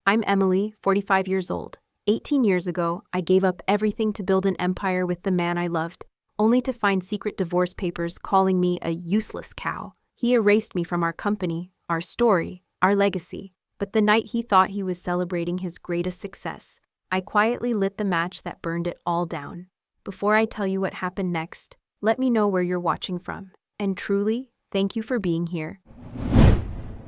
I'm Emily, 45 years old. 18 years ago, I gave up everything to build an empire with the man I loved, only to find secret divorce papers calling me a useless cow. He erased me from our company, our story, our legacy. But the night he thought he was celebrating his greatest success, I quietly lit the match that burned it all down. Before I tell you what happened next, let me know where you're watching from. And truly, thank you for being here.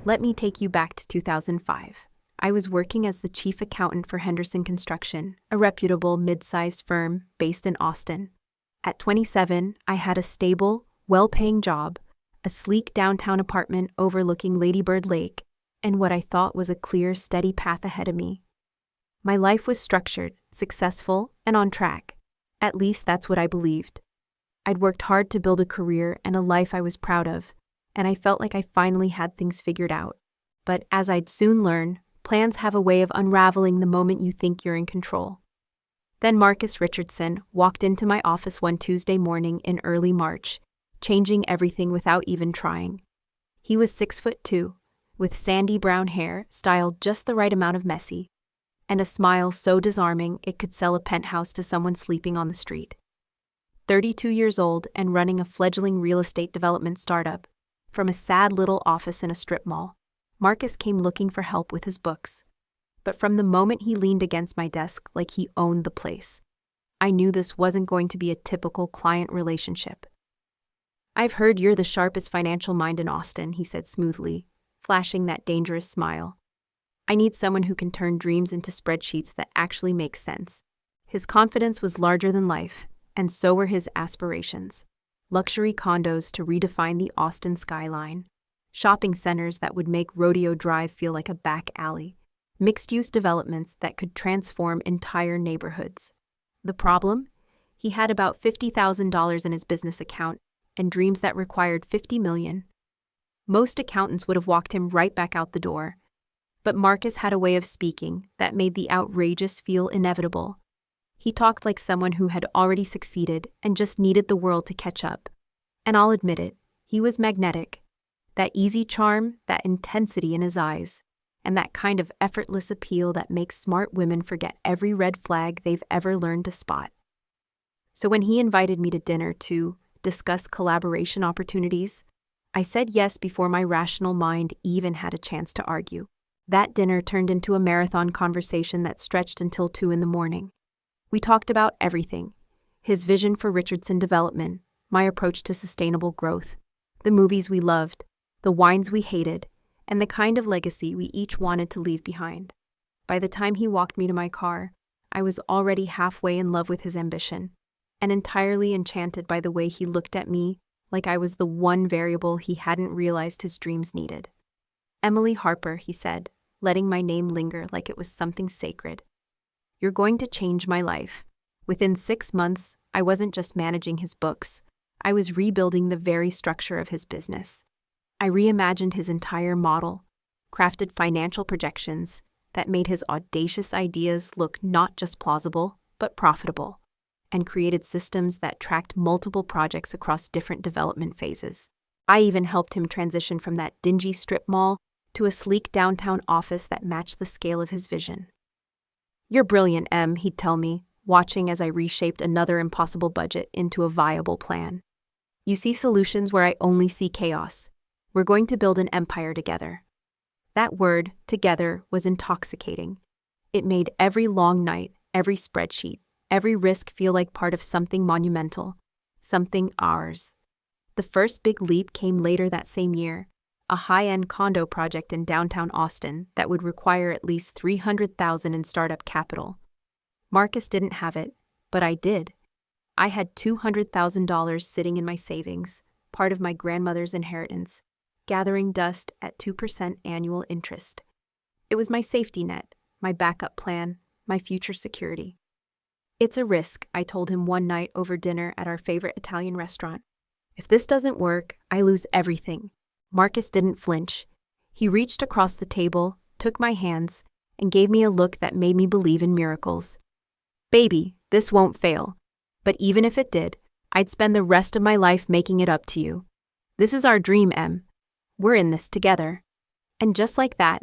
Let me take you back to 2005. I was working as the chief accountant for Henderson Construction, a reputable mid-sized firm based in Austin. At 27, I had a stable, well-paying job, a sleek downtown apartment overlooking Lady Bird Lake, and what I thought was a clear, steady path ahead of me. My life was structured, successful, and on track. At least that's what I believed. I'd worked hard to build a career and a life I was proud of, and I felt like I finally had things figured out. But as I'd soon learn, plans have a way of unraveling the moment you think you're in control. Then Marcus Richardson walked into my office one Tuesday morning in early March, changing everything without even trying. He was 6'2", with sandy brown hair styled just the right amount of messy, and a smile so disarming it could sell a penthouse to someone sleeping on the street. 32 years old and running a fledgling real estate development startup, from a sad little office in a strip mall, Marcus came looking for help with his books. But from the moment he leaned against my desk like he owned the place, I knew this wasn't going to be a typical client relationship. "I've heard you're the sharpest financial mind in Austin," he said smoothly, flashing that dangerous smile. "I need someone who can turn dreams into spreadsheets that actually make sense." His confidence was larger than life, and so were his aspirations. Luxury condos to redefine the Austin skyline, shopping centers that would make Rodeo Drive feel like a back alley, mixed-use developments that could transform entire neighborhoods. The problem? He had about $50,000 in his business account and dreams that required $50 million. Most accountants would have walked him right back out the door. But Marcus had a way of speaking that made the outrageous feel inevitable. He talked like someone who had already succeeded and just needed the world to catch up. And I'll admit it, he was magnetic. That easy charm, that intensity in his eyes, and that kind of effortless appeal that makes smart women forget every red flag they've ever learned to spot. So when he invited me to dinner to discuss collaboration opportunities, I said yes before my rational mind even had a chance to argue. That dinner turned into a marathon conversation that stretched until 2 a.m. We talked about everything: his vision for Richardson development, my approach to sustainable growth, the movies we loved, the wines we hated, and the kind of legacy we each wanted to leave behind. By the time he walked me to my car, I was already halfway in love with his ambition, and entirely enchanted by the way he looked at me like I was the one variable he hadn't realized his dreams needed. "Emily Harper," he said, letting my name linger like it was something sacred. "You're going to change my life." Within 6 months, I wasn't just managing his books, I was rebuilding the very structure of his business. I reimagined his entire model, crafted financial projections that made his audacious ideas look not just plausible, but profitable, and created systems that tracked multiple projects across different development phases. I even helped him transition from that dingy strip mall to a sleek downtown office that matched the scale of his vision. "You're brilliant, Em," he'd tell me, watching as I reshaped another impossible budget into a viable plan. "You see solutions where I only see chaos. We're going to build an empire together." That word, together, was intoxicating. It made every long night, every spreadsheet, every risk feel like part of something monumental, something ours. The first big leap came later that same year, a high-end condo project in downtown Austin that would require at least $300,000 in startup capital. Marcus didn't have it, but I did. I had $200,000 sitting in my savings, part of my grandmother's inheritance, gathering dust at 2% annual interest. It was my safety net, my backup plan, my future security. "It's a risk," I told him one night over dinner at our favorite Italian restaurant. "If this doesn't work, I lose everything." Marcus didn't flinch. He reached across the table, took my hands, and gave me a look that made me believe in miracles. "Baby, this won't fail. But even if it did, I'd spend the rest of my life making it up to you. This is our dream, Em. We're in this together." And just like that,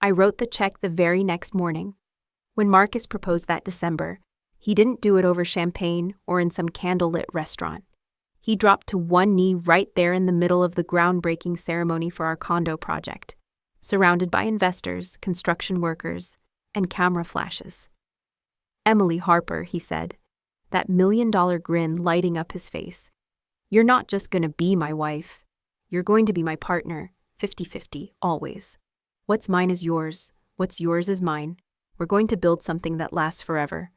I wrote the check the very next morning. When Marcus proposed that December, he didn't do it over champagne or in some candlelit restaurant. He dropped to one knee right there in the middle of the groundbreaking ceremony for our condo project, surrounded by investors, construction workers, and camera flashes. "Emily Harper," he said, that $1 million grin lighting up his face. "You're not just going to be my wife. You're going to be my partner, 50-50, always. What's mine is yours. What's yours is mine. We're going to build something that lasts forever."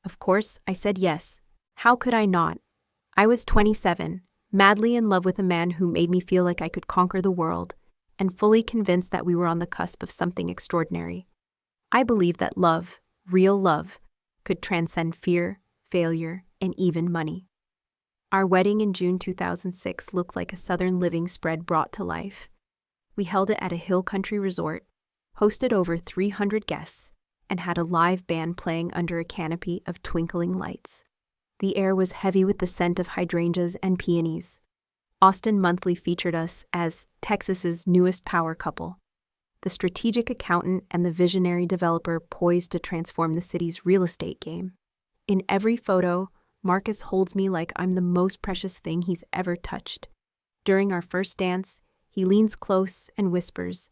Of course, I said yes. How could I not? I was 27, madly in love with a man who made me feel like I could conquer the world, and fully convinced that we were on the cusp of something extraordinary. I believed that love, real love, could transcend fear, failure, and even money. Our wedding in June 2006 looked like a Southern living spread brought to life. We held it at a hill country resort, hosted over 300 guests, and had a live band playing under a canopy of twinkling lights. The air was heavy with the scent of hydrangeas and peonies. Austin Monthly featured us as Texas's newest power couple, the strategic accountant and the visionary developer poised to transform the city's real estate game. In every photo, Marcus holds me like I'm the most precious thing he's ever touched. During our first dance, he leans close and whispers,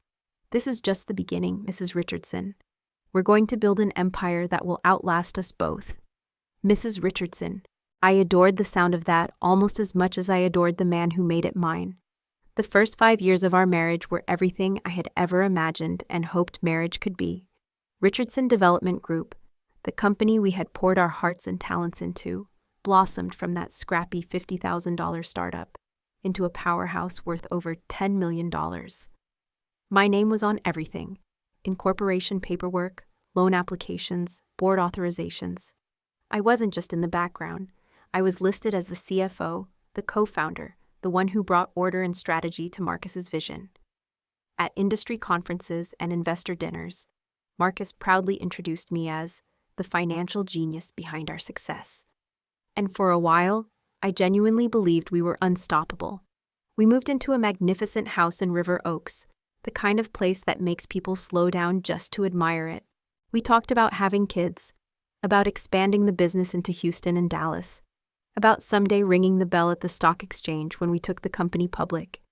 "This is just the beginning, Mrs. Richardson. We're going to build an empire that will outlast us both." Mrs. Richardson. I adored the sound of that almost as much as I adored the man who made it mine. The first 5 years of our marriage were everything I had ever imagined and hoped marriage could be. Richardson Development Group, the company we had poured our hearts and talents into, blossomed from that scrappy $50,000 startup into a powerhouse worth over $10 million. My name was on everything: incorporation paperwork, loan applications, board authorizations. I wasn't just in the background. I was listed as the CFO, the co-founder, the one who brought order and strategy to Marcus's vision. At industry conferences and investor dinners, Marcus proudly introduced me as the financial genius behind our success. And for a while, I genuinely believed we were unstoppable. We moved into a magnificent house in River Oaks, the kind of place that makes people slow down just to admire it. We talked about having kids, about expanding the business into Houston and Dallas, about someday ringing the bell at the stock exchange when we took the company public.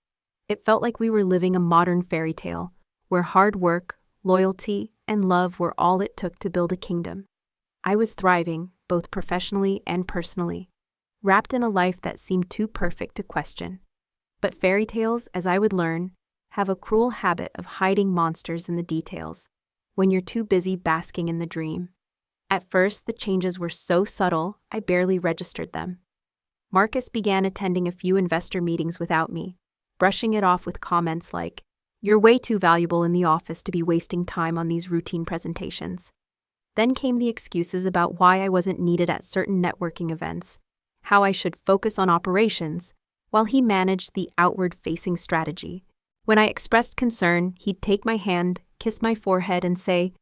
It felt like we were living a modern fairy tale, where hard work, loyalty, and love were all it took to build a kingdom. I was thriving, both professionally and personally, wrapped in a life that seemed too perfect to question. But fairy tales, as I would learn, have a cruel habit of hiding monsters in the details, when you're too busy basking in the dream. At first, the changes were so subtle, I barely registered them. Marcus began attending a few investor meetings without me, brushing it off with comments like, "You're way too valuable in the office to be wasting time on these routine presentations." Then came the excuses about why I wasn't needed at certain networking events, how I should focus on operations, while he managed the outward-facing strategy. When I expressed concern, he'd take my hand, kiss my forehead, and say,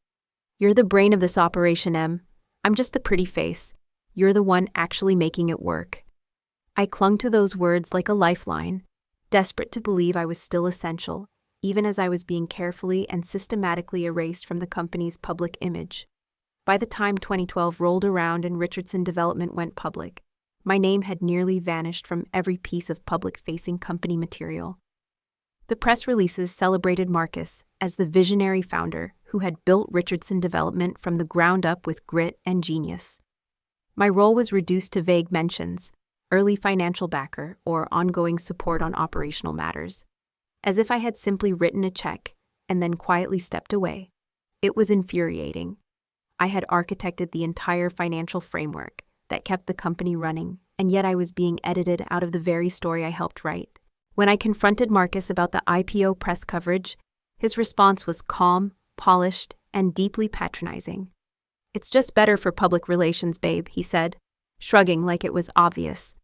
"You're the brain of this operation, Em. I'm just the pretty face. You're the one actually making it work." I clung to those words like a lifeline, desperate to believe I was still essential, even as I was being carefully and systematically erased from the company's public image. By the time 2012 rolled around and Richardson Development went public, my name had nearly vanished from every piece of public-facing company material. The press releases celebrated Marcus as the visionary founder who had built Richardson Development from the ground up with grit and genius. My role was reduced to vague mentions, early financial backer, or ongoing support on operational matters, as if I had simply written a check and then quietly stepped away. It was infuriating. I had architected the entire financial framework that kept the company running, and yet I was being edited out of the very story I helped write. When I confronted Marcus about the IPO press coverage, his response was calm, polished, and deeply patronizing. "It's just better for public relations, babe," he said, shrugging like it was obvious.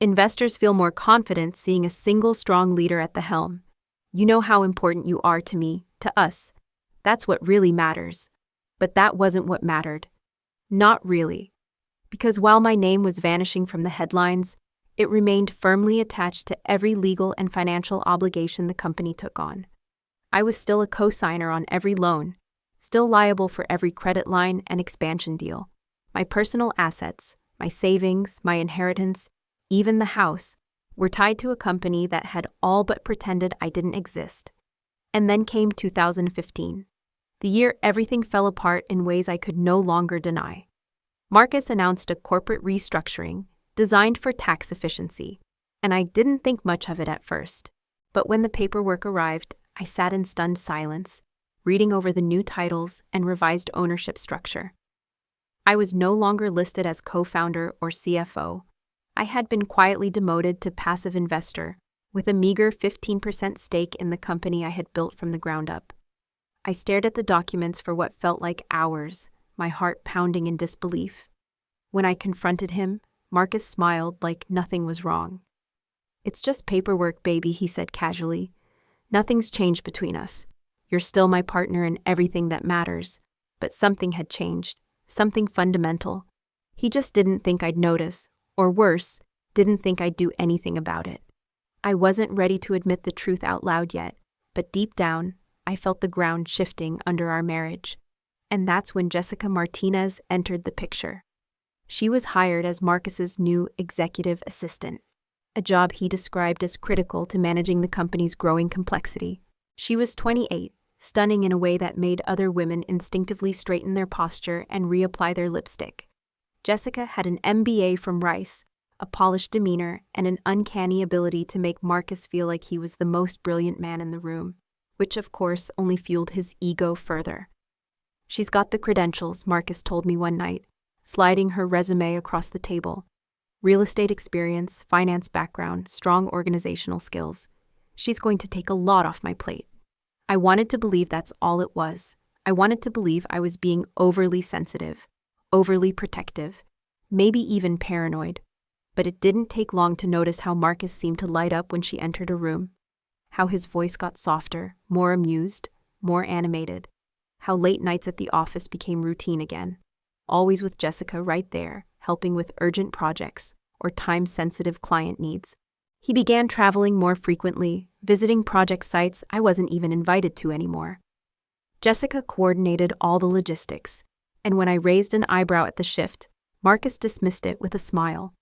"Investors feel more confident seeing a single strong leader at the helm. You know how important you are to me, to us. That's what really matters." But that wasn't what mattered. Not really. Because while my name was vanishing from the headlines, it remained firmly attached to every legal and financial obligation the company took on. I was still a co-signer on every loan, still liable for every credit line and expansion deal. My personal assets, my savings, my inheritance, even the house, were tied to a company that had all but pretended I didn't exist. And then came 2015, the year everything fell apart in ways I could no longer deny. Marcus announced a corporate restructuring designed for tax efficiency, and I didn't think much of it at first. But when the paperwork arrived, I sat in stunned silence, reading over the new titles and revised ownership structure. I was no longer listed as co-founder or CFO. I had been quietly demoted to passive investor, with a meager 15% stake in the company I had built from the ground up. I stared at the documents for what felt like hours, my heart pounding in disbelief. When I confronted him, Marcus smiled like nothing was wrong. "It's just paperwork, baby," he said casually. "Nothing's changed between us. You're still my partner in everything that matters." But something had changed, something fundamental. He just didn't think I'd notice, or worse, didn't think I'd do anything about it. I wasn't ready to admit the truth out loud yet, but deep down, I felt the ground shifting under our marriage. And that's when Jessica Martinez entered the picture. She was hired as Marcus's new executive assistant, a job he described as critical to managing the company's growing complexity. She was 28, stunning in a way that made other women instinctively straighten their posture and reapply their lipstick. Jessica had an MBA from Rice, a polished demeanor, and an uncanny ability to make Marcus feel like he was the most brilliant man in the room, which of course only fueled his ego further. "She's got the credentials," Marcus told me one night, sliding her resume across the table. "Real estate experience, finance background, strong organizational skills. She's going to take a lot off my plate." I wanted to believe that's all it was. I wanted to believe I was being overly sensitive, overly protective, maybe even paranoid. But it didn't take long to notice how Marcus seemed to light up when she entered a room, how his voice got softer, more amused, more animated, how late nights at the office became routine again, always with Jessica right there, helping with urgent projects or time-sensitive client needs. He began traveling more frequently, visiting project sites I wasn't even invited to anymore. Jessica coordinated all the logistics, and when I raised an eyebrow at the shift, Marcus dismissed it with a smile.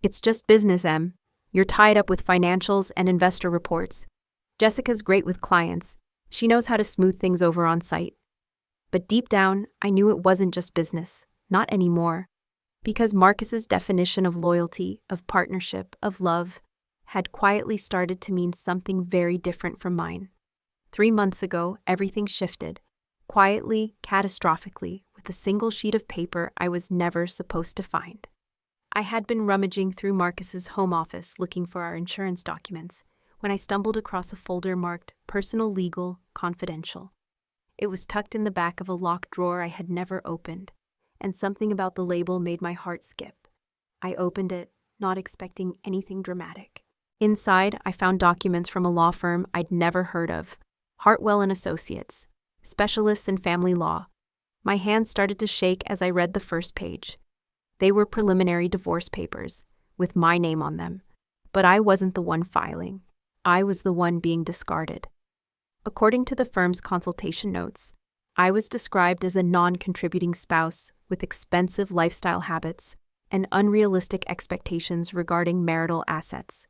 "It's just business, Em. You're tied up with financials and investor reports. Jessica's great with clients. She knows how to smooth things over on site." But deep down, I knew it wasn't just business, not anymore, because Marcus's definition of loyalty, of partnership, of love, had quietly started to mean something very different from mine. 3 months ago, everything shifted, quietly, catastrophically, with a single sheet of paper I was never supposed to find. I had been rummaging through Marcus's home office looking for our insurance documents when I stumbled across a folder marked Personal Legal Confidential. It was tucked in the back of a locked drawer I had never opened, and something about the label made my heart skip. I opened it, not expecting anything dramatic. Inside, I found documents from a law firm I'd never heard of, Hartwell & Associates, specialists in family law. My hands started to shake as I read the first page. They were preliminary divorce papers, with my name on them. But I wasn't the one filing. I was the one being discarded. According to the firm's consultation notes, I was described as a non-contributing spouse with expensive lifestyle habits and unrealistic expectations regarding marital assets.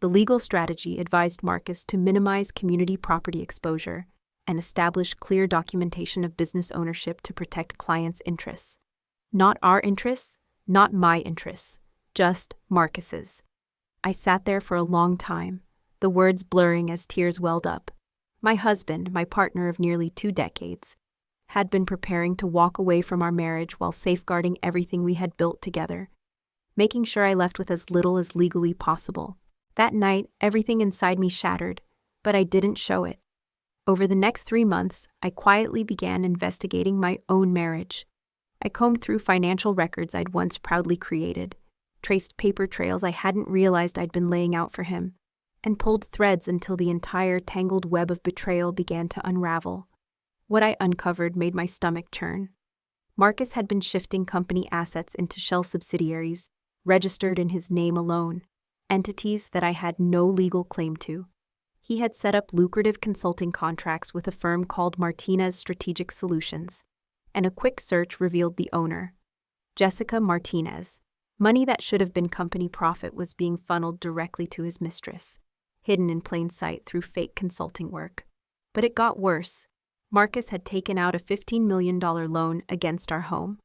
The legal strategy advised Marcus to minimize community property exposure and establish clear documentation of business ownership to protect clients' interests. Not our interests, not my interests, just Marcus's. I sat there for a long time, the words blurring as tears welled up. My husband, my partner of nearly 2 decades, had been preparing to walk away from our marriage while safeguarding everything we had built together, making sure I left with as little as legally possible. That night, everything inside me shattered, but I didn't show it. Over the next 3 months, I quietly began investigating my own marriage. I combed through financial records I'd once proudly created, traced paper trails I hadn't realized I'd been laying out for him, and pulled threads until the entire tangled web of betrayal began to unravel. What I uncovered made my stomach churn. Marcus had been shifting company assets into shell subsidiaries, registered in his name alone, entities that I had no legal claim to. He had set up lucrative consulting contracts with a firm called Martinez Strategic Solutions, and a quick search revealed the owner, Jessica Martinez. Money that should have been company profit was being funneled directly to his mistress, hidden in plain sight through fake consulting work. But it got worse. Marcus had taken out a $15 million loan against our home,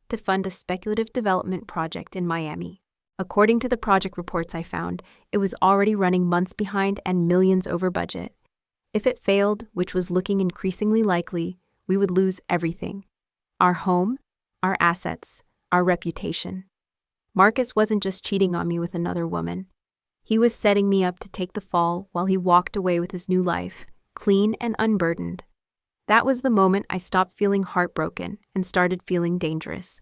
to fund a speculative development project in Miami. According to the project reports I found, it was already running months behind and millions over budget. If it failed, which was looking increasingly likely, we would lose everything. Our home, our assets, our reputation. Marcus wasn't just cheating on me with another woman. He was setting me up to take the fall while he walked away with his new life, clean and unburdened. That was the moment I stopped feeling heartbroken and started feeling dangerous.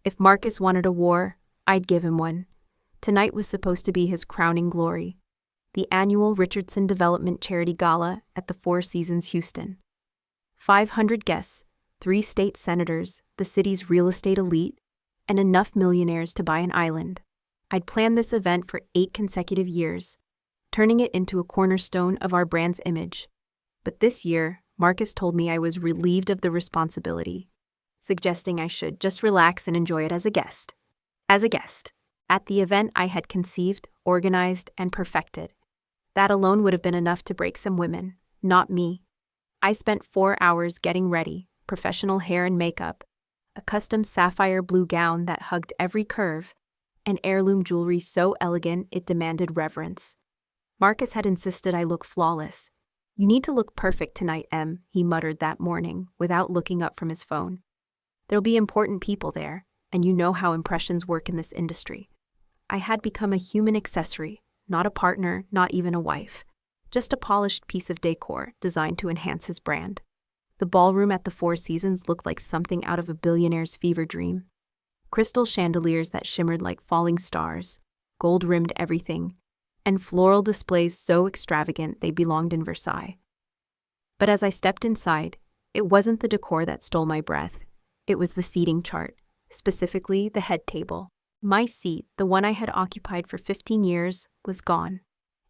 If Marcus wanted a war, I'd give him one. Tonight was supposed to be his crowning glory. The annual Richardson Development Charity Gala at the Four Seasons Houston. 500 guests, 3 state senators, the city's real estate elite, and enough millionaires to buy an island. I'd planned this event for 8 consecutive years, turning it into a cornerstone of our brand's image. But this year, Marcus told me I was relieved of the responsibility, suggesting I should just relax and enjoy it as a guest. At the event I had conceived, organized, and perfected. That alone would have been enough to break some women, not me. I spent 4 hours getting ready, professional hair and makeup, a custom sapphire blue gown that hugged every curve, and heirloom jewelry so elegant it demanded reverence. Marcus had insisted I look flawless. "You need to look perfect tonight, Em," he muttered that morning without looking up from his phone. "There'll be important people there, and you know how impressions work in this industry." I had become a human accessory, not a partner, not even a wife. Just a polished piece of decor designed to enhance his brand. The ballroom at the Four Seasons looked like something out of a billionaire's fever dream. Crystal chandeliers that shimmered like falling stars, gold-rimmed everything, and floral displays so extravagant they belonged in Versailles. But as I stepped inside, it wasn't the decor that stole my breath. It was the seating chart, specifically the head table. My seat, the one I had occupied for 15 years, was gone.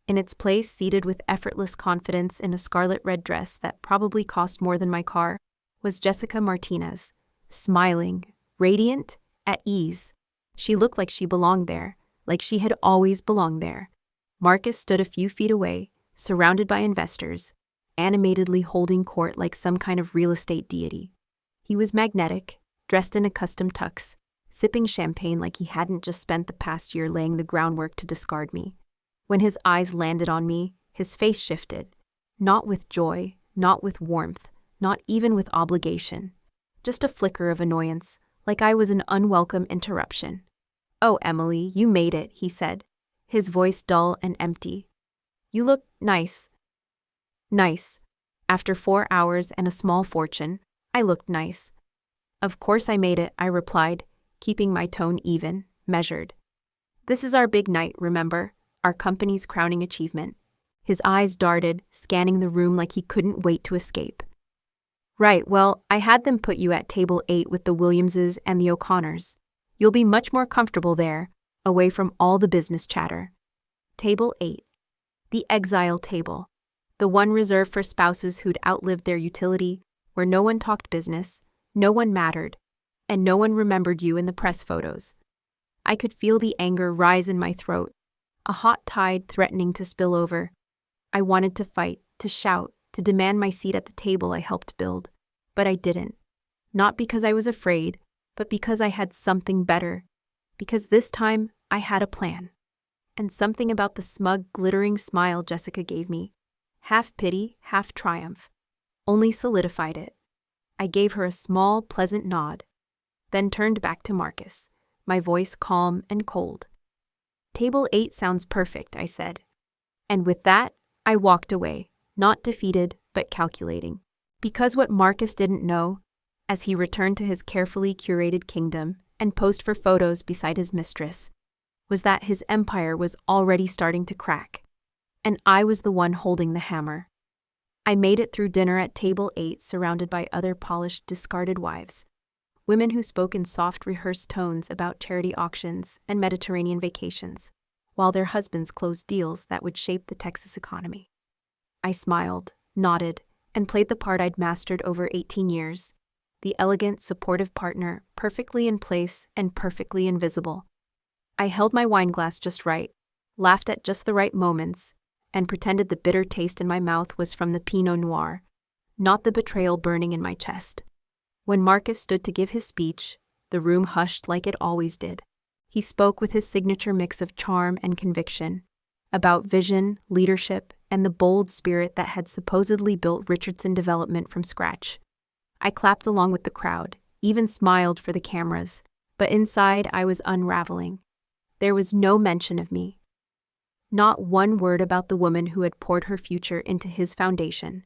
In its place, seated with effortless confidence in a scarlet-red dress that probably cost more than my car, was Jessica Martinez, smiling, radiant, at ease. She looked like she belonged there, like she had always belonged there. Marcus stood a few feet away, surrounded by investors, animatedly holding court like some kind of real estate deity. He was magnetic, dressed in a custom tux, sipping champagne like he hadn't just spent the past year laying the groundwork to discard me. When his eyes landed on me, his face shifted, not with joy, not with warmth, not even with obligation. Just a flicker of annoyance, like I was an unwelcome interruption. "Oh, Emily, you made it," he said, his voice dull and empty. "You look nice." Nice. After 4 hours and a small fortune, I looked nice. "Of course I made it," I replied, keeping my tone even, measured. "This is our big night, remember? Our company's crowning achievement." His eyes darted, scanning the room like he couldn't wait to escape. "Right, well, I had them put you at table 8 with the Williamses and the O'Connors. You'll be much more comfortable there, away from all the business chatter." Table 8. The exile table. The one reserved for spouses who'd outlived their utility, where no one talked business, no one mattered, and no one remembered you in the press photos. I could feel the anger rise in my throat, a hot tide threatening to spill over. I wanted to fight, to shout, to demand my seat at the table I helped build, but I didn't. Not because I was afraid, but because I had something better. Because this time, I had a plan. And something about the smug, glittering smile Jessica gave me, half pity, half triumph, only solidified it. I gave her a small, pleasant nod, then turned back to Marcus, my voice calm and cold. "Table 8 sounds perfect," I said. And with that, I walked away, not defeated, but calculating. Because what Marcus didn't know, as he returned to his carefully curated kingdom and posed for photos beside his mistress, was that his empire was already starting to crack. And I was the one holding the hammer. I made it through dinner at table 8 surrounded by other polished, discarded wives. Women who spoke in soft, rehearsed tones about charity auctions and Mediterranean vacations, while their husbands closed deals that would shape the Texas economy. I smiled, nodded, and played the part I'd mastered over 18 years. The elegant, supportive partner, perfectly in place and perfectly invisible. I held my wine glass just right, laughed at just the right moments, and pretended the bitter taste in my mouth was from the Pinot Noir, not the betrayal burning in my chest. When Marcus stood to give his speech, the room hushed like it always did. He spoke with his signature mix of charm and conviction, about vision, leadership, and the bold spirit that had supposedly built Richardson Development from scratch. I clapped along with the crowd, even smiled for the cameras, but inside I was unraveling. There was no mention of me. Not one word about the woman who had poured her future into his foundation,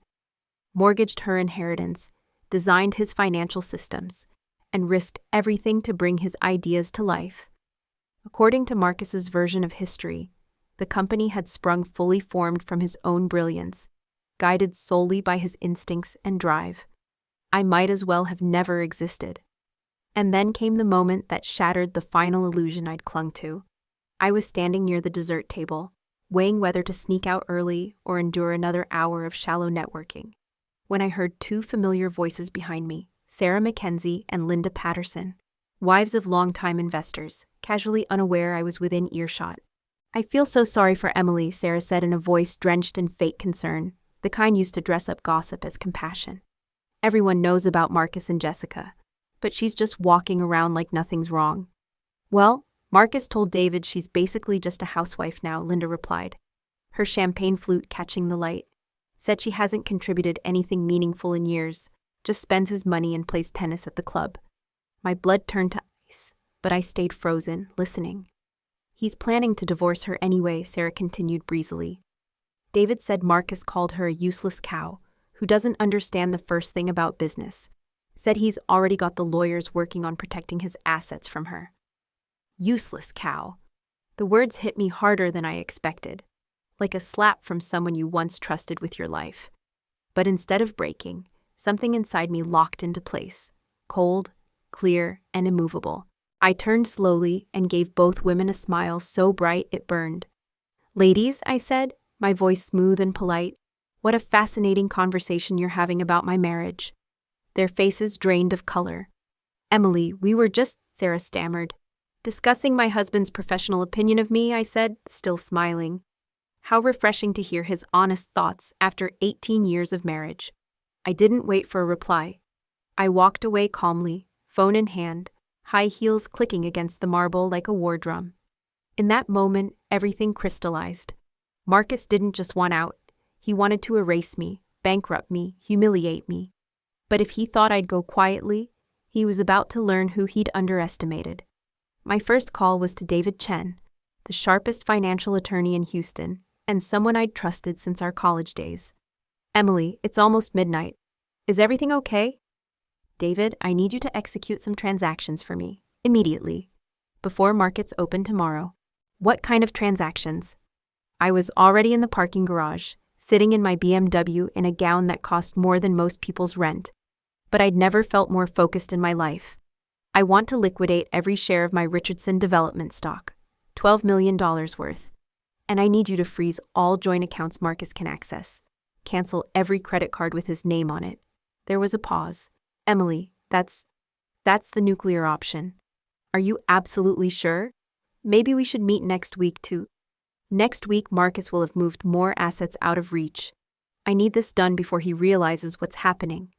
mortgaged her inheritance, designed his financial systems, and risked everything to bring his ideas to life. According to Marcus's version of history, the company had sprung fully formed from his own brilliance, guided solely by his instincts and drive. I might as well have never existed. And then came the moment that shattered the final illusion I'd clung to. I was standing near the dessert table, weighing whether to sneak out early or endure another hour of shallow networking, when I heard two familiar voices behind me, Sarah Mackenzie and Linda Patterson, wives of longtime investors, casually unaware I was within earshot. "I feel so sorry for Emily," Sarah said in a voice drenched in fake concern, the kind used to dress up gossip as compassion. "Everyone knows about Marcus and Jessica, but she's just walking around like nothing's wrong." "Well, Marcus told David she's basically just a housewife now," Linda replied, her champagne flute catching the light. "Said she hasn't contributed anything meaningful in years, just spends his money and plays tennis at the club." My blood turned to ice, but I stayed frozen, listening. "He's planning to divorce her anyway," Sarah continued breezily. "David said Marcus called her a useless cow, who doesn't understand the first thing about business. Said he's already got the lawyers working on protecting his assets from her." Useless cow. The words hit me harder than I expected, like a slap from someone you once trusted with your life. But instead of breaking, something inside me locked into place, cold, clear, and immovable. I turned slowly and gave both women a smile so bright it burned. "Ladies," I said, my voice smooth and polite, "what a fascinating conversation you're having about my marriage." Their faces drained of color. "Emily, we were just," Sarah stammered. "Discussing my husband's professional opinion of me," I said, still smiling. How refreshing to hear his honest thoughts after 18 years of marriage. I didn't wait for a reply. I walked away calmly, phone in hand, high heels clicking against the marble like a war drum. In that moment, everything crystallized. Marcus didn't just want out. He wanted to erase me, bankrupt me, humiliate me. But if he thought I'd go quietly, he was about to learn who he'd underestimated. My first call was to David Chen, the sharpest financial attorney in Houston, and someone I'd trusted since our college days. "Emily, it's almost midnight. Is everything okay?" "David, I need you to execute some transactions for me, immediately, before markets open tomorrow." "What kind of transactions?" I was already in the parking garage, sitting in my BMW in a gown that cost more than most people's rent. But I'd never felt more focused in my life. "I want to liquidate every share of my Richardson Development stock, $12 million worth. And I need you to freeze all joint accounts Marcus can access. Cancel every credit card with his name on it." There was a pause. "Emily, that's the nuclear option. Are you absolutely sure? Maybe we should meet next week to..." "Next week Marcus will have moved more assets out of reach. I need this done before he realizes what's happening."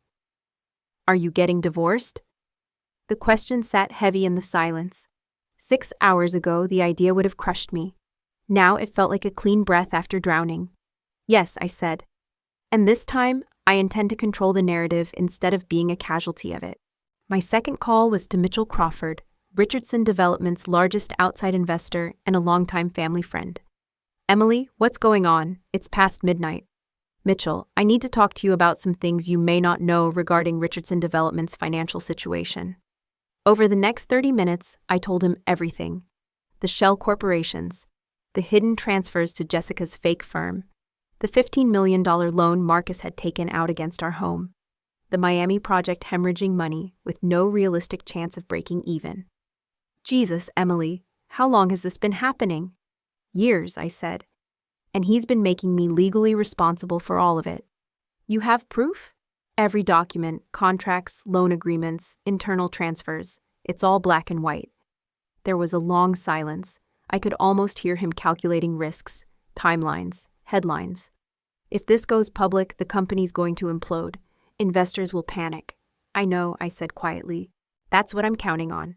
"Are you getting divorced?" The question sat heavy in the silence. 6 hours ago, the idea would have crushed me. Now it felt like a clean breath after drowning. "Yes," I said. "And this time, I intend to control the narrative instead of being a casualty of it." My second call was to Mitchell Crawford, Richardson Development's largest outside investor and a longtime family friend. "Emily, what's going on? It's past midnight." "Mitchell, I need to talk to you about some things you may not know regarding Richardson Development's financial situation." Over the next 30 minutes, I told him everything. The shell corporations, the hidden transfers to Jessica's fake firm, the $15 million loan Marcus had taken out against our home, the Miami project hemorrhaging money with no realistic chance of breaking even. "Jesus, Emily, how long has this been happening?" Years, I said. And he's been making me legally responsible for all of it. You have proof? Every document, contracts, loan agreements, internal transfers, it's all black and white. There was a long silence. I could almost hear him calculating risks, timelines, headlines. If this goes public, the company's going to implode. Investors will panic. I know, I said quietly. That's what I'm counting on.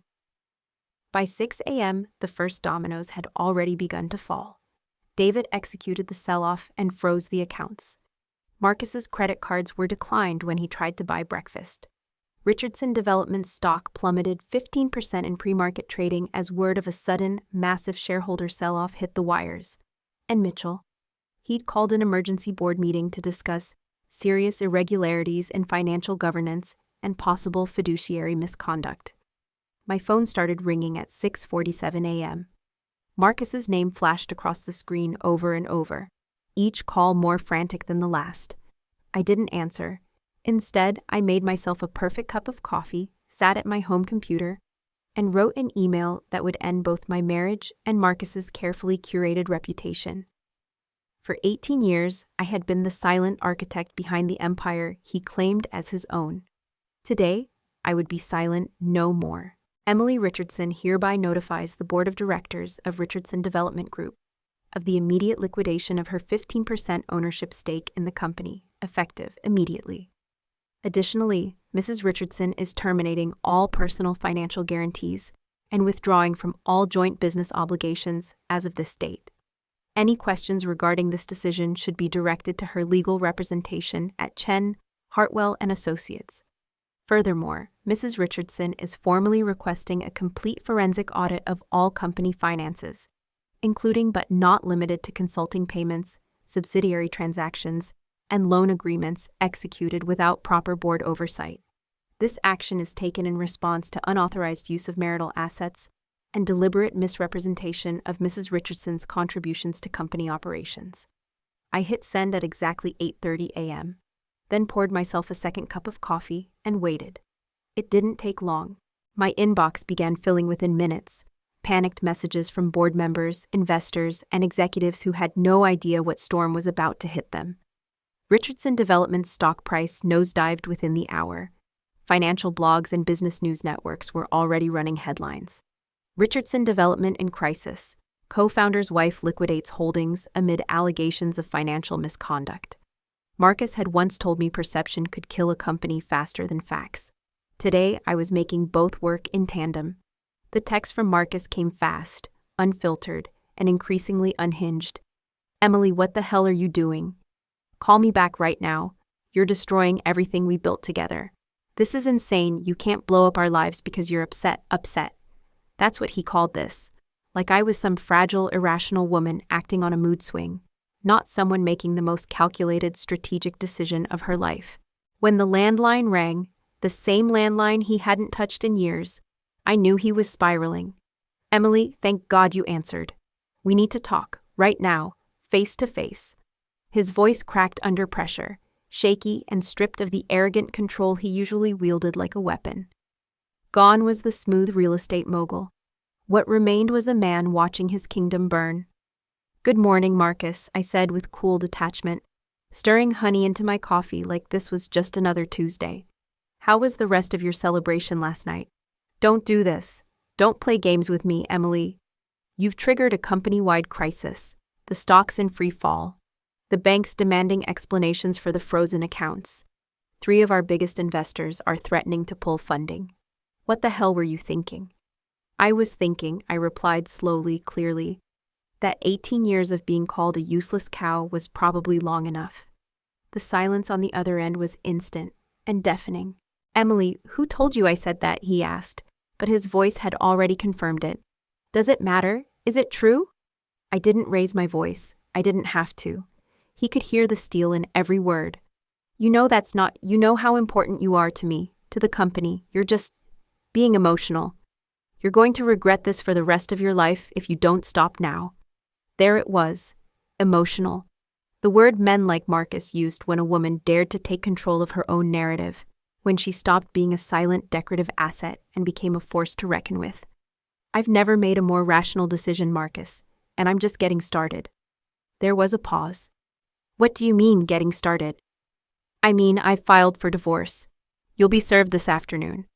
By 6 a.m., the first dominoes had already begun to fall. David executed the sell-off and froze the accounts. Marcus's credit cards were declined when he tried to buy breakfast. Richardson Development's stock plummeted 15% in pre-market trading as word of a sudden, massive shareholder sell-off hit the wires. And Mitchell? He'd called an emergency board meeting to discuss serious irregularities in financial governance and possible fiduciary misconduct. My phone started ringing at 6:47 a.m. Marcus's name flashed across the screen over and over, each call more frantic than the last. I didn't answer. Instead, I made myself a perfect cup of coffee, sat at my home computer, and wrote an email that would end both my marriage and Marcus's carefully curated reputation. For 18 years, I had been the silent architect behind the empire he claimed as his own. Today, I would be silent no more. Emily Richardson hereby notifies the board of directors of Richardson Development Group of the immediate liquidation of her 15% ownership stake in the company, effective immediately. Additionally, Mrs. Richardson is terminating all personal financial guarantees and withdrawing from all joint business obligations as of this date. Any questions regarding this decision should be directed to her legal representation at Chen, Hartwell & Associates. Furthermore, Mrs. Richardson is formally requesting a complete forensic audit of all company finances, including but not limited to consulting payments, subsidiary transactions, and loan agreements executed without proper board oversight. This action is taken in response to unauthorized use of marital assets and deliberate misrepresentation of Mrs. Richardson's contributions to company operations. I hit send at exactly 8:30 a.m., then poured myself a second cup of coffee and waited. It didn't take long. My inbox began filling within minutes. Panicked messages from board members, investors, and executives who had no idea what storm was about to hit them. Richardson Development's stock price nosedived within the hour. Financial blogs and business news networks were already running headlines. Richardson Development in crisis. Co-founder's wife liquidates holdings amid allegations of financial misconduct. Marcus had once told me perception could kill a company faster than facts. Today, I was making both work in tandem. The text from Marcus came fast, unfiltered, and increasingly unhinged. Emily, what the hell are you doing? Call me back right now. You're destroying everything we built together. This is insane. You can't blow up our lives because you're upset. That's what he called this. Like I was some fragile, irrational woman acting on a mood swing, not someone making the most calculated, strategic decision of her life. When the landline rang, the same landline he hadn't touched in years, I knew he was spiraling. Emily, thank God you answered. We need to talk, right now, face to face. His voice cracked under pressure, shaky and stripped of the arrogant control he usually wielded like a weapon. Gone was the smooth real estate mogul. What remained was a man watching his kingdom burn. Good morning, Marcus, I said with cool detachment, stirring honey into my coffee like this was just another Tuesday. How was the rest of your celebration last night? Don't do this. Don't play games with me, Emily. You've triggered a company-wide crisis. The stock's in free fall. The bank's demanding explanations for the frozen accounts. 3 of our biggest investors are threatening to pull funding. What the hell were you thinking? I was thinking, I replied slowly, clearly, that 18 years of being called a useless cow was probably long enough. The silence on the other end was instant and deafening. Emily, who told you I said that? He asked, but his voice had already confirmed it. Does it matter? Is it true? I didn't raise my voice. I didn't have to. He could hear the steel in every word. You know how important you are to me, to the company. You're just being emotional. You're going to regret this for the rest of your life if you don't stop now. There it was. Emotional. The word men like Marcus used when a woman dared to take control of her own narrative, when she stopped being a silent, decorative asset and became a force to reckon with. I've never made a more rational decision, Marcus. and I'm just getting started." There was a pause. "What do you mean, getting started?" "I mean, I've filed for divorce. You'll be served this afternoon.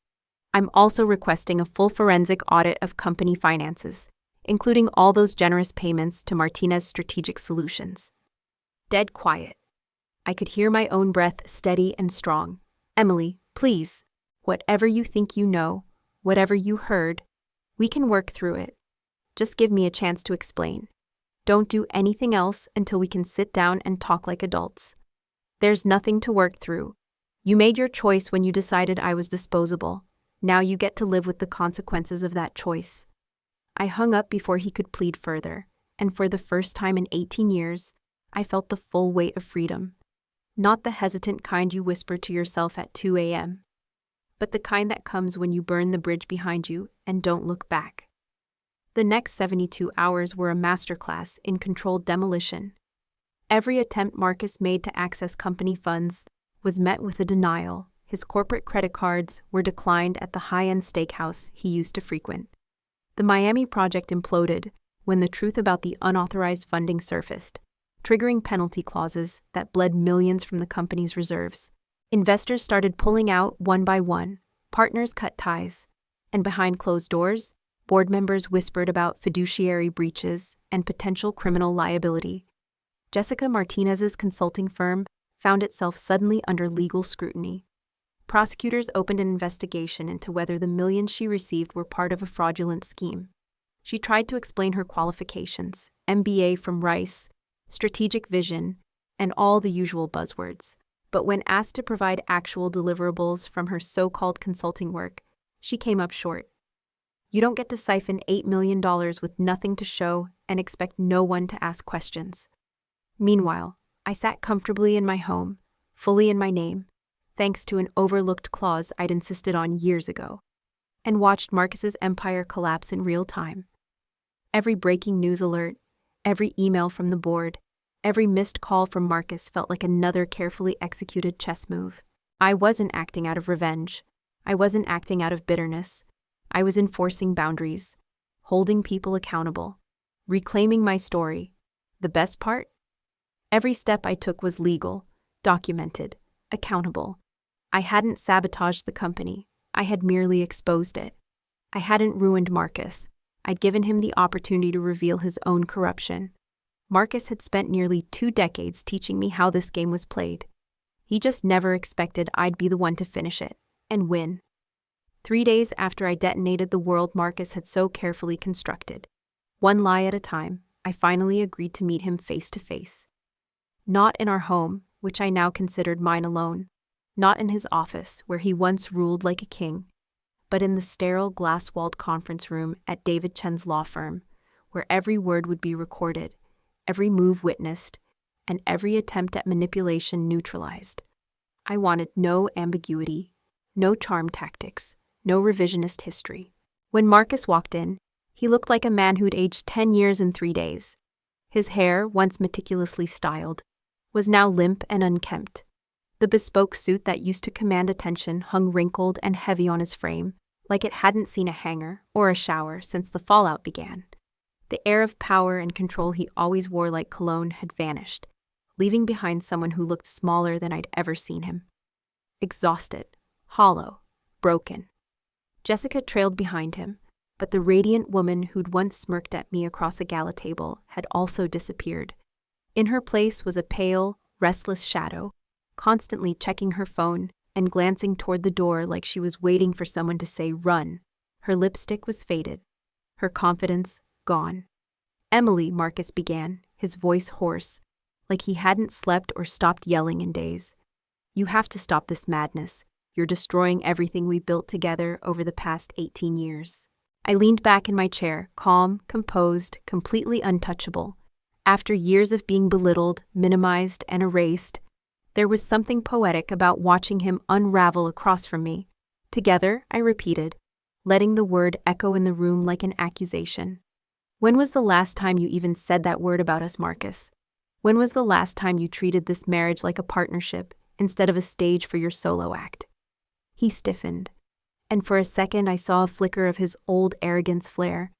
I'm also requesting a full forensic audit of company finances, including all those generous payments to Martinez Strategic Solutions." Dead quiet. I could hear my own breath steady and strong. "Emily, please. Whatever you think you know, whatever you heard, we can work through it. Just give me a chance to explain. Don't do anything else until we can sit down and talk like adults. There's nothing to work through. You made your choice when you decided I was disposable. Now you get to live with the consequences of that choice." I hung up before he could plead further, and for the first time in 18 years, I felt the full weight of freedom. Not the hesitant kind you whisper to yourself at 2 a.m., but the kind that comes when you burn the bridge behind you and don't look back. The next 72 hours were a masterclass in controlled demolition. Every attempt Marcus made to access company funds was met with a denial. His corporate credit cards were declined at the high-end steakhouse he used to frequent. The Miami project imploded when the truth about the unauthorized funding surfaced, triggering penalty clauses that bled millions from the company's reserves. Investors started pulling out one by one, partners cut ties, and behind closed doors, board members whispered about fiduciary breaches and potential criminal liability. Jessica Martinez's consulting firm found itself suddenly under legal scrutiny. Prosecutors opened an investigation into whether the millions she received were part of a fraudulent scheme. She tried to explain her qualifications, MBA from Rice, strategic vision, and all the usual buzzwords. But when asked to provide actual deliverables from her so-called consulting work, she came up short. You don't get to siphon $8 million with nothing to show and expect no one to ask questions. Meanwhile, I sat comfortably in my home, fully in my name, thanks to an overlooked clause I'd insisted on years ago, and watched Marcus's empire collapse in real time. Every breaking news alert, every email from the board, every missed call from Marcus felt like another carefully executed chess move. I wasn't acting out of revenge. I wasn't acting out of bitterness. I was enforcing boundaries, holding people accountable, reclaiming my story. The best part? Every step I took was legal, documented, accountable. I hadn't sabotaged the company. I had merely exposed it. I hadn't ruined Marcus. I'd given him the opportunity to reveal his own corruption. Marcus had spent nearly 2 decades teaching me how this game was played. He just never expected I'd be the one to finish it and win. 3 days after I detonated the world Marcus had so carefully constructed, one lie at a time, I finally agreed to meet him face to face. Not in our home, which I now considered mine alone. Not in his office, where he once ruled like a king, but in the sterile glass-walled conference room at David Chen's law firm, where every word would be recorded, every move witnessed, and every attempt at manipulation neutralized. I wanted no ambiguity, no charm tactics, no revisionist history. When Marcus walked in, he looked like a man who'd aged 10 years in 3 days. His hair, once meticulously styled, was now limp and unkempt. The bespoke suit that used to command attention hung wrinkled and heavy on his frame, like it hadn't seen a hanger or a shower since the fallout began. The air of power and control he always wore like cologne had vanished, leaving behind someone who looked smaller than I'd ever seen him. Exhausted, hollow, broken. Jessica trailed behind him, but the radiant woman who'd once smirked at me across a gala table had also disappeared. In her place was a pale, restless shadow, constantly checking her phone and glancing toward the door like she was waiting for someone to say run. Her lipstick was faded, her confidence gone. "Emily," Marcus began, his voice hoarse, like he hadn't slept or stopped yelling in days. "You have to stop this madness. You're destroying everything we built together over the past 18 years. I leaned back in my chair, calm, composed, completely untouchable. After years of being belittled, minimized, and erased, there was something poetic about watching him unravel across from me. Together, I repeated, letting the word echo in the room like an accusation. "When was the last time you even said that word about us, Marcus? When was the last time you treated this marriage like a partnership instead of a stage for your solo act?" He stiffened, and for a second I saw a flicker of his old arrogance flare.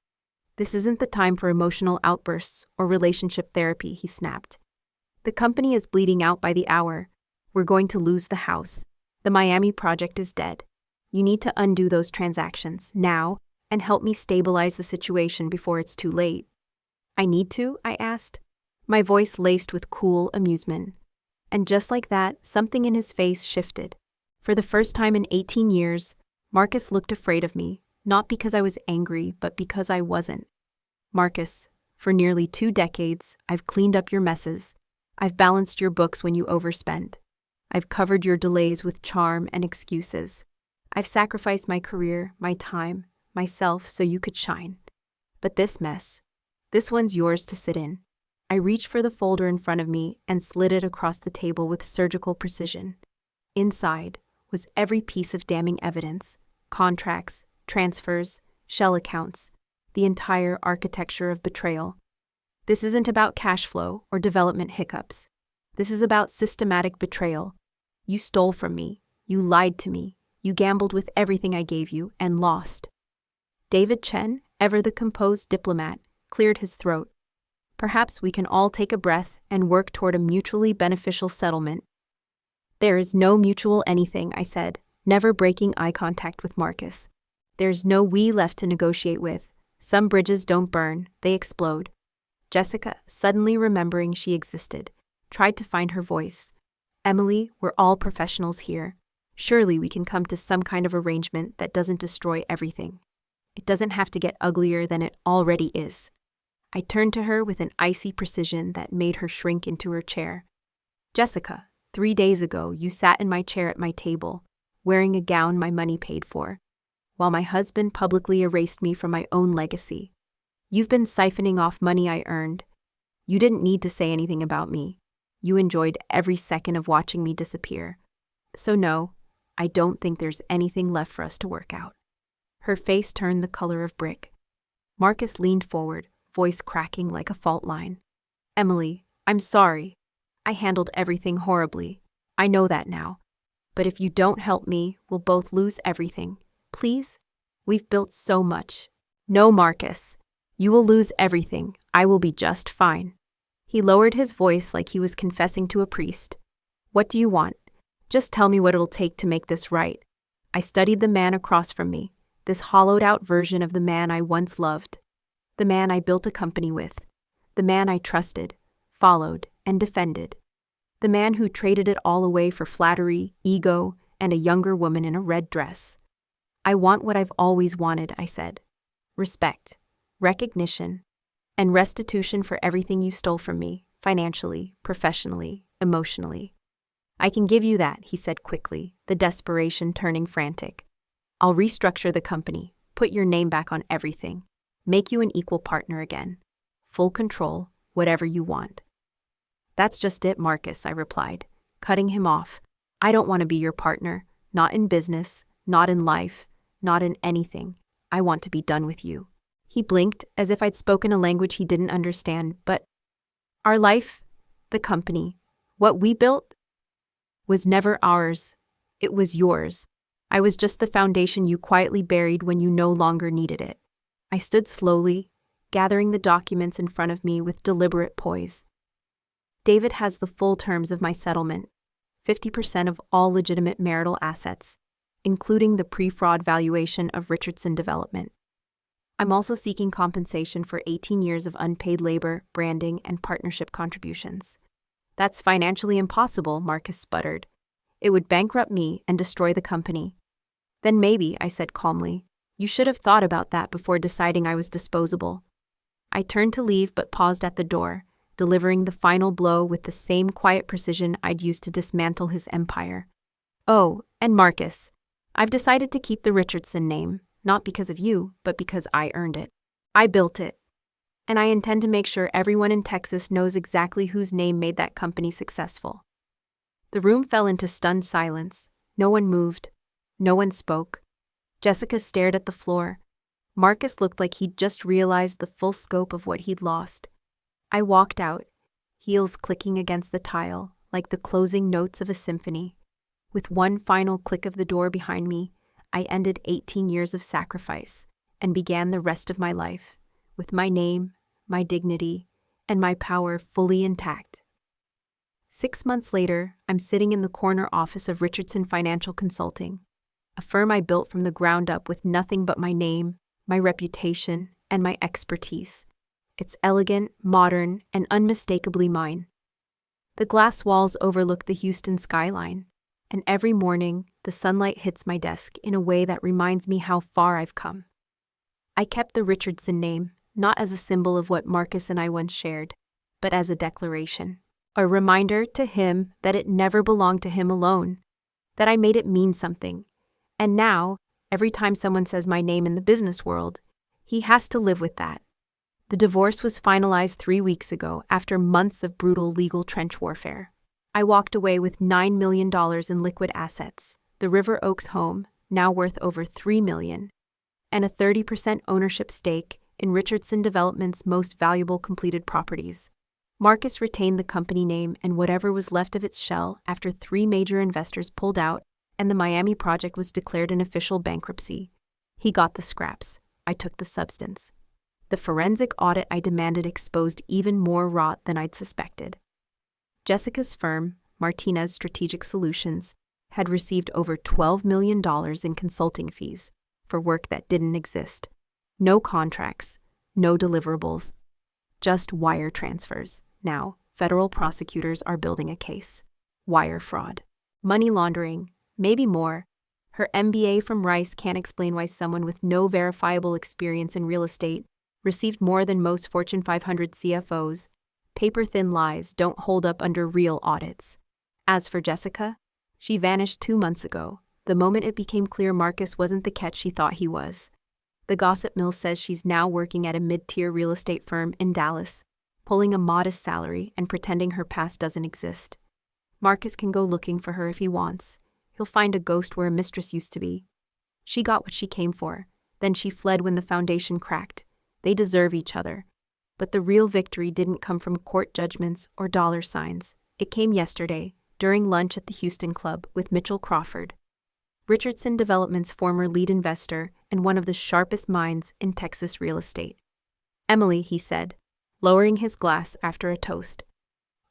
This isn't the time for emotional outbursts or relationship therapy, he snapped. The company is bleeding out by the hour. We're going to lose the house. The Miami project is dead. You need to undo those transactions now and help me stabilize the situation before it's too late. I need to? I asked, my voice laced with cool amusement. And just like that, something in his face shifted. For the first time in 18 years, Marcus looked afraid of me, not because I was angry, but because I wasn't. Marcus, for nearly 2 decades, I've cleaned up your messes. I've balanced your books when you overspent. I've covered your delays with charm and excuses. I've sacrificed my career, my time, myself so you could shine. But this mess, this one's yours to sit in. I reached for the folder in front of me and slid it across the table with surgical precision. Inside was every piece of damning evidence, contracts, transfers, shell accounts, the entire architecture of betrayal. This isn't about cash flow or development hiccups. This is about systematic betrayal. You stole from me, you lied to me, you gambled with everything I gave you and lost. David Chen, ever the composed diplomat, cleared his throat. Perhaps we can all take a breath and work toward a mutually beneficial settlement. There is no mutual anything, I said, never breaking eye contact with Marcus. There's no we left to negotiate with. Some bridges don't burn, they explode. Jessica, suddenly remembering she existed, tried to find her voice. Emily, we're all professionals here. Surely we can come to some kind of arrangement that doesn't destroy everything. It doesn't have to get uglier than it already is. I turned to her with an icy precision that made her shrink into her chair. Jessica, 3 days ago you sat in my chair at my table, wearing a gown my money paid for, while my husband publicly erased me from my own legacy. You've been siphoning off money I earned. You didn't need to say anything about me. You enjoyed every second of watching me disappear. So no, I don't think there's anything left for us to work out. Her face turned the color of brick. Marcus leaned forward, voice cracking like a fault line. Emily, I'm sorry. I handled everything horribly. I know that now. But if you don't help me, we'll both lose everything. Please? We've built so much. No, Marcus. You will lose everything. I will be just fine. He lowered his voice like he was confessing to a priest. What do you want? Just tell me what it'll take to make this right. I studied the man across from me, this hollowed-out version of the man I once loved. The man I built a company with. The man I trusted, followed, and defended. The man who traded it all away for flattery, ego, and a younger woman in a red dress. I want what I've always wanted, I said. Respect, recognition, and restitution for everything you stole from me, financially, professionally, emotionally. I can give you that, he said quickly, the desperation turning frantic. I'll restructure the company, put your name back on everything, make you an equal partner again. Full control, whatever you want. That's just it, Marcus, I replied, cutting him off. I don't want to be your partner, not in business, not in life, not in anything. I want to be done with you. He blinked as if I'd spoken a language he didn't understand, but our life, the company, what we built, was never ours. It was yours. I was just the foundation you quietly buried when you no longer needed it. I stood slowly, gathering the documents in front of me with deliberate poise. David has the full terms of my settlement, 50% of all legitimate marital assets, including the pre-fraud valuation of Richardson Development. I'm also seeking compensation for 18 years of unpaid labor, branding, and partnership contributions. That's financially impossible, Marcus sputtered. It would bankrupt me and destroy the company. Then maybe, I said calmly, you should have thought about that before deciding I was disposable. I turned to leave but paused at the door, delivering the final blow with the same quiet precision I'd used to dismantle his empire. Oh, and Marcus, I've decided to keep the Richardson name. Not because of you, but because I earned it. I built it. And I intend to make sure everyone in Texas knows exactly whose name made that company successful. The room fell into stunned silence. No one moved. No one spoke. Jessica stared at the floor. Marcus looked like he'd just realized the full scope of what he'd lost. I walked out, heels clicking against the tile, like the closing notes of a symphony. With one final click of the door behind me, I ended 18 years of sacrifice and began the rest of my life with my name, my dignity, and my power fully intact. 6 months later, I'm sitting in the corner office of Richardson Financial Consulting, a firm I built from the ground up with nothing but my name, my reputation, and my expertise. It's elegant, modern, and unmistakably mine. The glass walls overlook the Houston skyline, and every morning, the sunlight hits my desk in a way that reminds me how far I've come. I kept the Richardson name, not as a symbol of what Marcus and I once shared, but as a declaration, a reminder to him that it never belonged to him alone, that I made it mean something. And now, every time someone says my name in the business world, he has to live with that. The divorce was finalized 3 weeks ago after months of brutal legal trench warfare. I walked away with $9 million in liquid assets, the River Oaks home, now worth over $3 million, and a 30% ownership stake in Richardson Development's most valuable completed properties. Marcus retained the company name and whatever was left of its shell after 3 major investors pulled out and the Miami project was declared an official bankruptcy. He got the scraps. I took the substance. The forensic audit I demanded exposed even more rot than I'd suspected. Jessica's firm, Martinez Strategic Solutions, had received over $12 million in consulting fees for work that didn't exist. No contracts, no deliverables, just wire transfers. Now, federal prosecutors are building a case. Wire fraud, money laundering, maybe more. Her MBA from Rice can't explain why someone with no verifiable experience in real estate received more than most Fortune 500 CFOs. Paper-thin lies don't hold up under real audits. As for Jessica, she vanished 2 months ago, the moment it became clear Marcus wasn't the catch she thought he was. The gossip mill says she's now working at a mid-tier real estate firm in Dallas, pulling a modest salary and pretending her past doesn't exist. Marcus can go looking for her if he wants. He'll find a ghost where a mistress used to be. She got what she came for. Then she fled when the foundation cracked. They deserve each other. But the real victory didn't come from court judgments or dollar signs. It came yesterday, during lunch at the Houston Club with Mitchell Crawford, Richardson Development's former lead investor and one of the sharpest minds in Texas real estate. "Emily," he said, lowering his glass after a toast,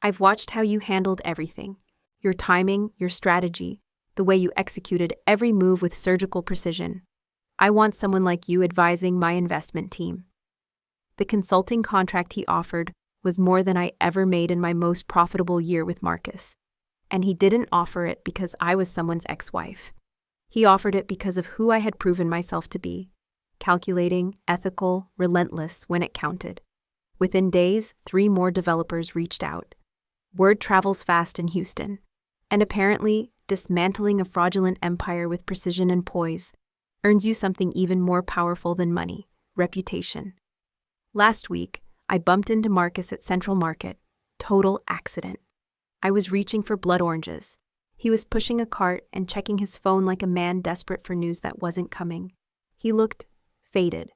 "I've watched how you handled everything. Your timing, your strategy, the way you executed every move with surgical precision. I want someone like you advising my investment team." The consulting contract he offered was more than I ever made in my most profitable year with Marcus. And he didn't offer it because I was someone's ex-wife. He offered it because of who I had proven myself to be: calculating, ethical, relentless when it counted. Within days, 3 more developers reached out. Word travels fast in Houston. And apparently, dismantling a fraudulent empire with precision and poise earns you something even more powerful than money: reputation. Last week, I bumped into Marcus at Central Market. Total accident. I was reaching for blood oranges. He was pushing a cart and checking his phone like a man desperate for news that wasn't coming. He looked faded.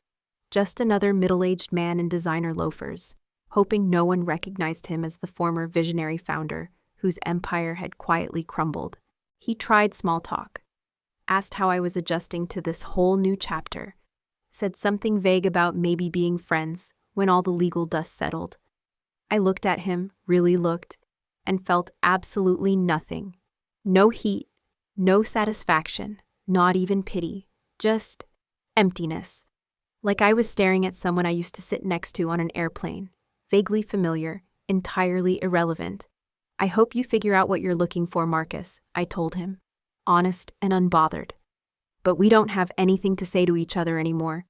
Just another middle-aged man in designer loafers, hoping no one recognized him as the former visionary founder whose empire had quietly crumbled. He tried small talk, asked how I was adjusting to this whole new chapter, said something vague about maybe being friends when all the legal dust settled. I looked at him, really looked, and felt absolutely nothing. No heat, no satisfaction, not even pity, just emptiness. Like I was staring at someone I used to sit next to on an airplane, vaguely familiar, entirely irrelevant. "I hope you figure out what you're looking for, Marcus," I told him, honest and unbothered. "But we don't have anything to say to each other anymore."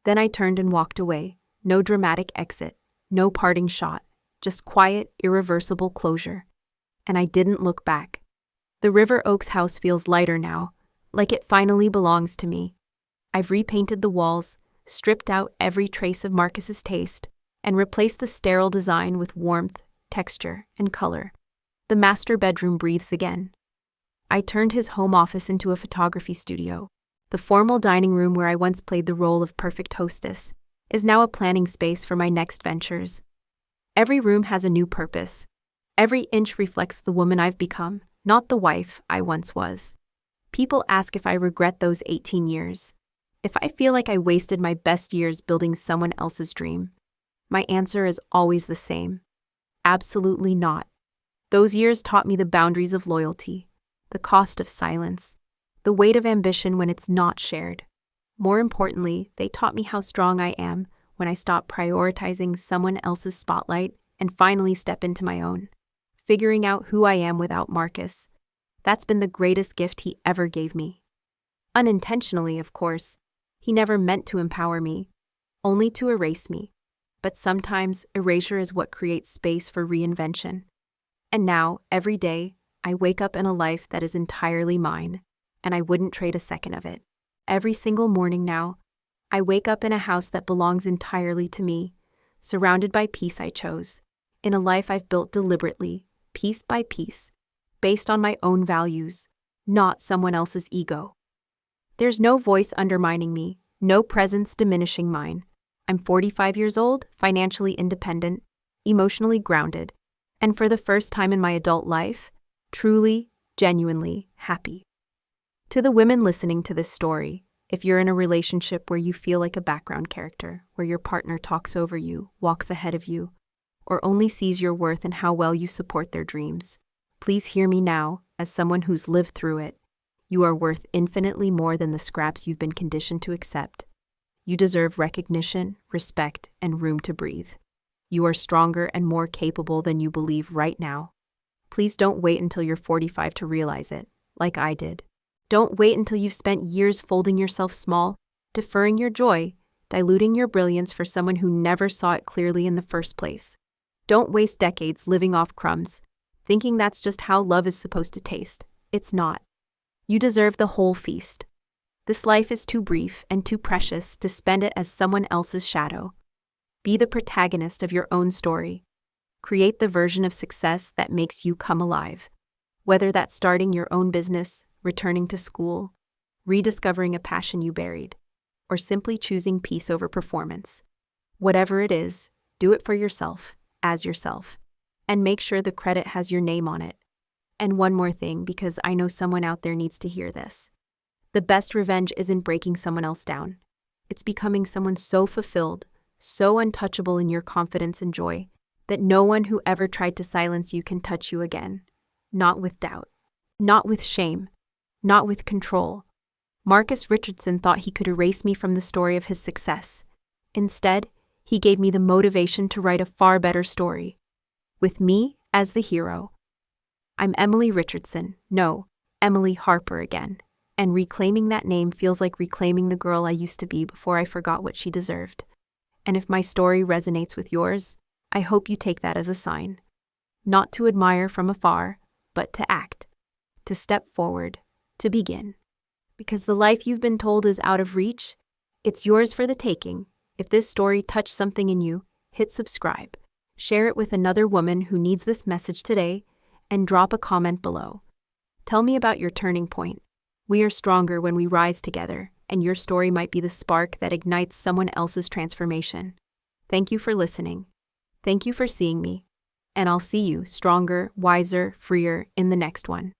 Then I turned and walked away. No dramatic exit, no parting shot, just quiet, irreversible closure. And I didn't look back. The River Oaks house feels lighter now, like it finally belongs to me. I've repainted the walls, stripped out every trace of Marcus's taste, and replaced the sterile design with warmth, texture, and color. The master bedroom breathes again. I turned his home office into a photography studio. The formal dining room where I once played the role of perfect hostess is now a planning space for my next ventures. Every room has a new purpose. Every inch reflects the woman I've become, not the wife I once was. People ask if I regret those 18 years. If I feel like I wasted my best years building someone else's dream, my answer is always the same. Absolutely not. Those years taught me the boundaries of loyalty, the cost of silence, the weight of ambition when it's not shared. More importantly, they taught me how strong I am when I stop prioritizing someone else's spotlight and finally step into my own. Figuring out who I am without Marcus. That's been the greatest gift he ever gave me. Unintentionally, of course. He never meant to empower me, only to erase me. But sometimes erasure is what creates space for reinvention. And now, every day, I wake up in a life that is entirely mine, and I wouldn't trade a second of it. Every single morning now, I wake up in a house that belongs entirely to me, surrounded by peace I chose, in a life I've built deliberately, piece by piece, based on my own values, not someone else's ego. There's no voice undermining me, no presence diminishing mine. I'm 45 years old, financially independent, emotionally grounded, and for the first time in my adult life, truly, genuinely happy. To the women listening to this story, if you're in a relationship where you feel like a background character, where your partner talks over you, walks ahead of you, or only sees your worth in how well you support their dreams, please hear me now, as someone who's lived through it. You are worth infinitely more than the scraps you've been conditioned to accept. You deserve recognition, respect, and room to breathe. You are stronger and more capable than you believe right now. Please don't wait until you're 45 to realize it, like I did. Don't wait until you've spent years folding yourself small, deferring your joy, diluting your brilliance for someone who never saw it clearly in the first place. Don't waste decades living off crumbs, thinking that's just how love is supposed to taste. It's not. You deserve the whole feast. This life is too brief and too precious to spend it as someone else's shadow. Be the protagonist of your own story. Create the version of success that makes you come alive. Whether that's starting your own business, returning to school, rediscovering a passion you buried, or simply choosing peace over performance. Whatever it is, do it for yourself, as yourself, and make sure the credit has your name on it. And one more thing, because I know someone out there needs to hear this. The best revenge isn't breaking someone else down. It's becoming someone so fulfilled, so untouchable in your confidence and joy, that no one who ever tried to silence you can touch you again. Not with doubt. Not with shame. Not with control. Marcus Richardson thought he could erase me from the story of his success. Instead, he gave me the motivation to write a far better story. With me as the hero. I'm Emily Richardson. No, Emily Harper again. And reclaiming that name feels like reclaiming the girl I used to be before I forgot what she deserved. And if my story resonates with yours, I hope you take that as a sign. Not to admire from afar, but to act. To step forward. To begin. Because the life you've been told is out of reach, it's yours for the taking. If this story touched something in you, hit subscribe. Share it with another woman who needs this message today, and drop a comment below. Tell me about your turning point. We are stronger when we rise together, and your story might be the spark that ignites someone else's transformation. Thank you for listening. Thank you for seeing me. And I'll see you stronger, wiser, freer in the next one.